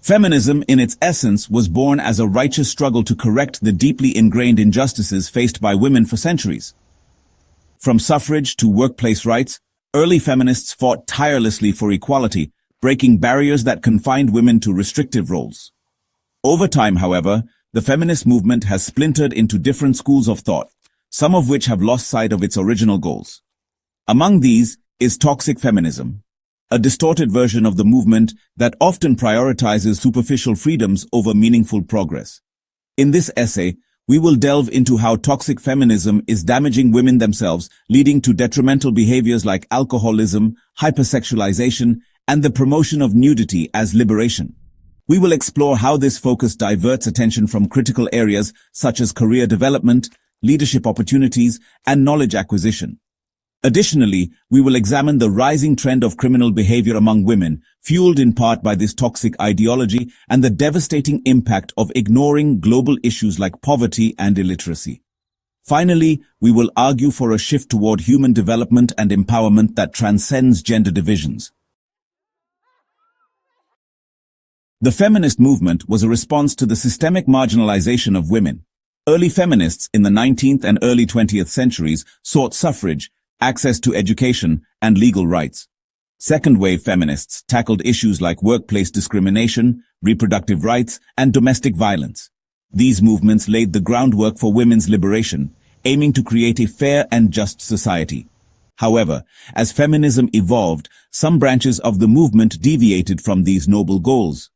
Feminism, in its essence, was born as a righteous struggle to correct the deeply ingrained injustices faced by women for centuries. From suffrage to workplace rights, early feminists fought tirelessly for equality, breaking barriers that confined women to restrictive roles. Over time, however, the feminist movement has splintered into different schools of thought, some of which have lost sight of its original goals. Among these is toxic feminism, a distorted version of the movement that often prioritizes superficial freedoms over meaningful progress. In this essay, we will delve into how toxic feminism is damaging women themselves, leading to detrimental behaviors like alcoholism, hypersexualization, and the promotion of nudity as liberation. We will explore how this focus diverts attention from critical areas such as career development, leadership opportunities, and knowledge acquisition. Additionally, we will examine the rising trend of criminal behavior among women, fueled in part by this toxic ideology, and the devastating impact of ignoring global issues like poverty and illiteracy. Finally, we will argue for a shift toward human development and empowerment that transcends gender divisions. The feminist movement was a response to the systemic marginalization of women. Early feminists in the 19th and early 20th centuries sought suffrage, access to education, and legal rights. Second-wave feminists tackled issues like workplace discrimination, reproductive rights, and domestic violence. These movements laid the groundwork for women's liberation, aiming to create a fair and just society. However, as feminism evolved, some branches of the movement deviated from these noble goals.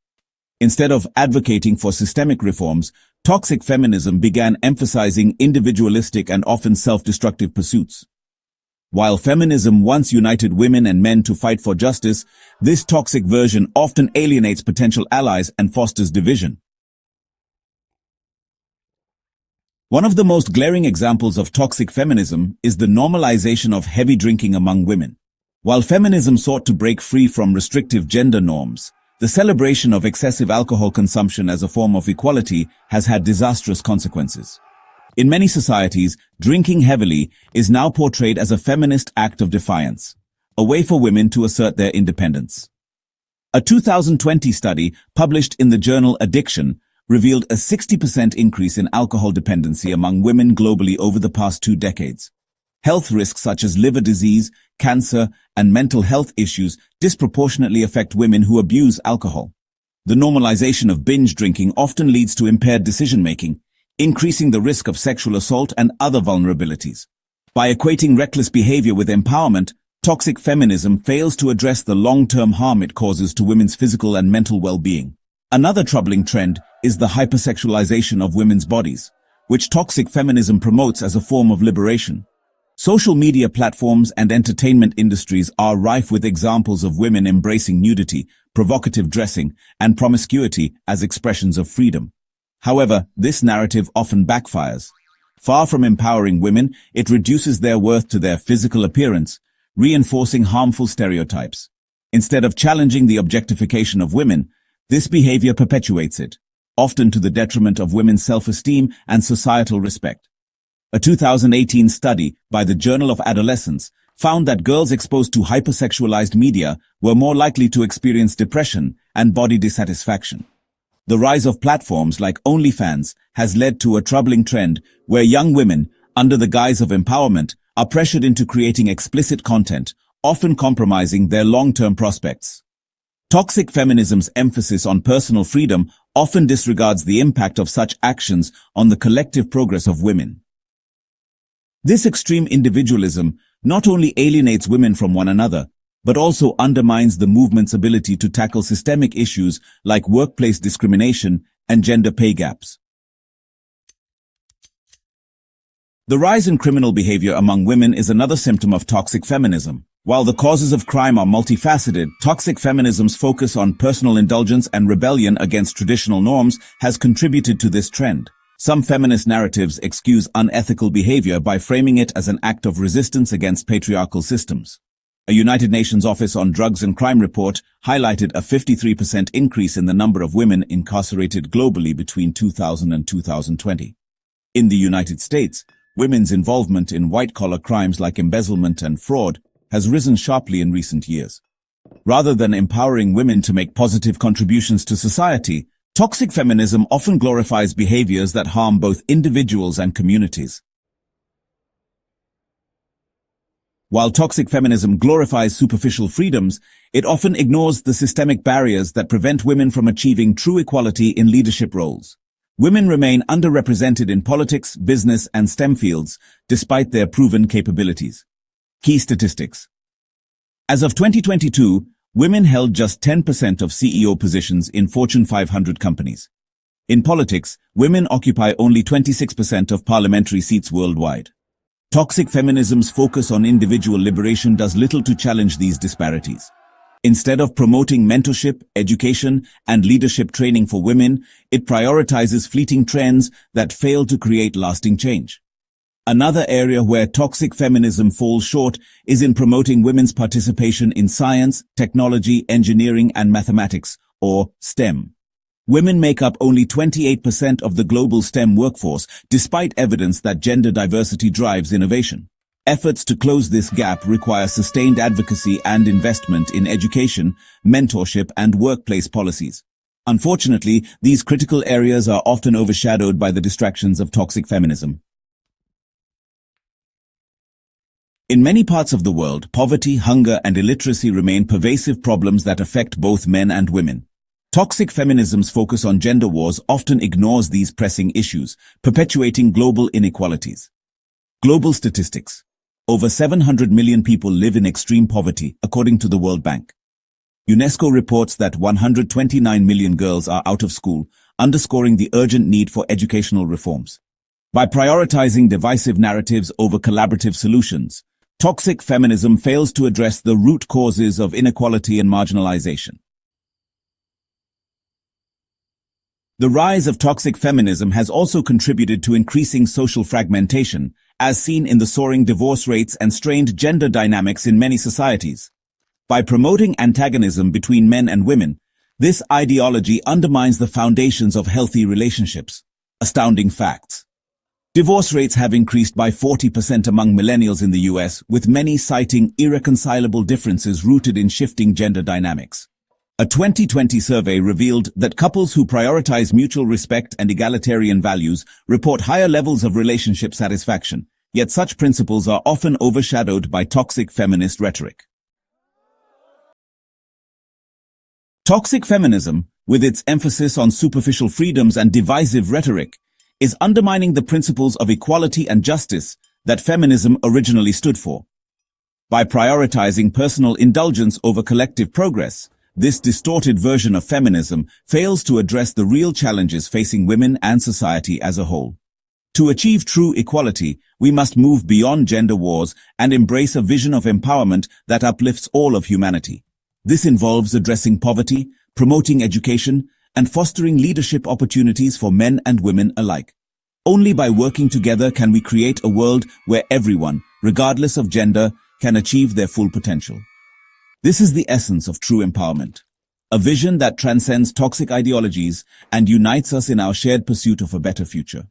Instead of advocating for systemic reforms, toxic feminism began emphasizing individualistic and often self-destructive pursuits. While feminism once united women and men to fight for justice, this toxic version often alienates potential allies and fosters division. One of the most glaring examples of toxic feminism is the normalization of heavy drinking among women. While feminism sought to break free from restrictive gender norms, the celebration of excessive alcohol consumption as a form of equality has had disastrous consequences. In many societies, drinking heavily is now portrayed as a feminist act of defiance, a way for women to assert their independence. A 2020 study published in the journal Addiction revealed a 60% increase in alcohol dependency among women globally over the past 2 decades. Health risks such as liver disease, cancer, and mental health issues disproportionately affect women who abuse alcohol. The normalization of binge drinking often leads to impaired decision-making, increasing the risk of sexual assault and other vulnerabilities. By equating reckless behavior with empowerment, toxic feminism fails to address the long-term harm it causes to women's physical and mental well-being. Another troubling trend is the hypersexualization of women's bodies, which toxic feminism promotes as a form of liberation. Social media platforms and entertainment industries are rife with examples of women embracing nudity, provocative dressing, and promiscuity as expressions of freedom. However, this narrative often backfires. Far from empowering women, it reduces their worth to their physical appearance, reinforcing harmful stereotypes. Instead of challenging the objectification of women, this behavior perpetuates it, often to the detriment of women's self-esteem and societal respect. A 2018 study by the Journal of Adolescence found that girls exposed to hypersexualized media were more likely to experience depression and body dissatisfaction. The rise of platforms like OnlyFans has led to a troubling trend where young women, under the guise of empowerment, are pressured into creating explicit content, often compromising their long-term prospects. Toxic feminism's emphasis on personal freedom often disregards the impact of such actions on the collective progress of women. This extreme individualism not only alienates women from one another, but also undermines the movement's ability to tackle systemic issues like workplace discrimination and gender pay gaps. The rise in criminal behavior among women is another symptom of toxic feminism. While the causes of crime are multifaceted, toxic feminism's focus on personal indulgence and rebellion against traditional norms has contributed to this trend. Some feminist narratives excuse unethical behavior by framing it as an act of resistance against patriarchal systems. A United Nations Office on Drugs and Crime report highlighted a 53% increase in the number of women incarcerated globally between 2000 and 2020. In the United States, women's involvement in white-collar crimes like embezzlement and fraud has risen sharply in recent years. Rather than empowering women to make positive contributions to society, toxic feminism often glorifies behaviors that harm both individuals and communities. While toxic feminism glorifies superficial freedoms, it often ignores the systemic barriers that prevent women from achieving true equality in leadership roles. Women remain underrepresented in politics, business, and STEM fields, despite their proven capabilities. Key statistics. As of 2022, women held just 10% of CEO positions in Fortune 500 companies. In politics, women occupy only 26% of parliamentary seats worldwide. Toxic feminism's focus on individual liberation does little to challenge these disparities. Instead of promoting mentorship, education, and leadership training for women, it prioritizes fleeting trends that fail to create lasting change. Another area where toxic feminism falls short is in promoting women's participation in science, technology, engineering, and mathematics, or STEM. Women make up only 28% of the global STEM workforce, despite evidence that gender diversity drives innovation. Efforts to close this gap require sustained advocacy and investment in education, mentorship, and workplace policies. Unfortunately, these critical areas are often overshadowed by the distractions of toxic feminism. In many parts of the world, poverty, hunger, and illiteracy remain pervasive problems that affect both men and women. Toxic feminism's focus on gender wars often ignores these pressing issues, perpetuating global inequalities. Global statistics. Over 700 million people live in extreme poverty, according to the World Bank. UNESCO reports that 129 million girls are out of school, underscoring the urgent need for educational reforms. By prioritizing divisive narratives over collaborative solutions, toxic feminism fails to address the root causes of inequality and marginalization. The rise of toxic feminism has also contributed to increasing social fragmentation, as seen in the soaring divorce rates and strained gender dynamics in many societies. By promoting antagonism between men and women, this ideology undermines the foundations of healthy relationships. Astounding facts. Divorce rates have increased by 40% among millennials in the US, with many citing irreconcilable differences rooted in shifting gender dynamics. A 2020 survey revealed that couples who prioritize mutual respect and egalitarian values report higher levels of relationship satisfaction, yet such principles are often overshadowed by toxic feminist rhetoric. Toxic feminism, with its emphasis on superficial freedoms and divisive rhetoric, is undermining the principles of equality and justice that feminism originally stood for. By prioritizing personal indulgence over collective progress, this distorted version of feminism fails to address the real challenges facing women and society as a whole. To achieve true equality, we must move beyond gender wars and embrace a vision of empowerment that uplifts all of humanity. This involves addressing poverty, promoting education, and fostering leadership opportunities for men and women alike. Only by working together can we create a world where everyone, regardless of gender, can achieve their full potential. This is the essence of true empowerment, a vision that transcends toxic ideologies and unites us in our shared pursuit of a better future.